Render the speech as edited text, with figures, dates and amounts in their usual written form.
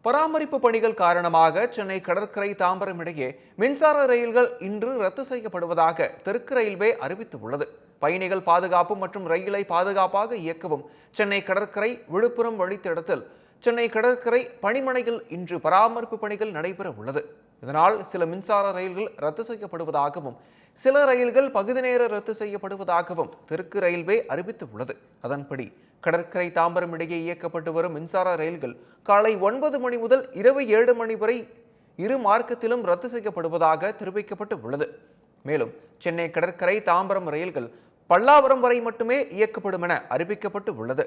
பராமரிப்பு பணிகள் காரணமாக சென்னை கடற்கரை தாம்பரம் இடையே மின்சார ரயில்கள் இன்று ரத்து செய்யப்படுவதாக தெற்கு ரயில்வே அறிவித்துள்ளது. பயணிகள் பாதுகாப்பு மற்றும் ரயிலை பாதுகாப்பாக இயக்கவும் சென்னை கடற்கரை விழுப்புரம் வழித்தடத்தில் சென்னை கடற்கரை பணிமனையில் இன்று பராமரிப்பு பணிகள் நடைபெற உள்ளது. இதனால் சில மின்சார ரயில்கள் ரத்து செய்யப்படுவதாகவும் சில ரயில்கள் பகுதி நேர ரத்து செய்யப்படுவதாகவும் தெற்கு ரயில்வே அறிவித்துள்ளது. அதன்படி கடற்கரை தாம்பரம் இடையே இயக்கப்பட்டு வரும் மின்சார ரயில்கள் காலை 9 மணி முதல் இரவு 7 மணி வரை இரு மார்க்கத்திலும் ரத்து செய்யப்படுவதாக தெரிவிக்கப்பட்டு உள்ளது. மேலும் சென்னை கடற்கரை தாம்பரம் ரயில்கள் பல்லாவரம் வரை மட்டுமே இயக்கப்படும் என அறிவிக்கப்பட்டு உள்ளது.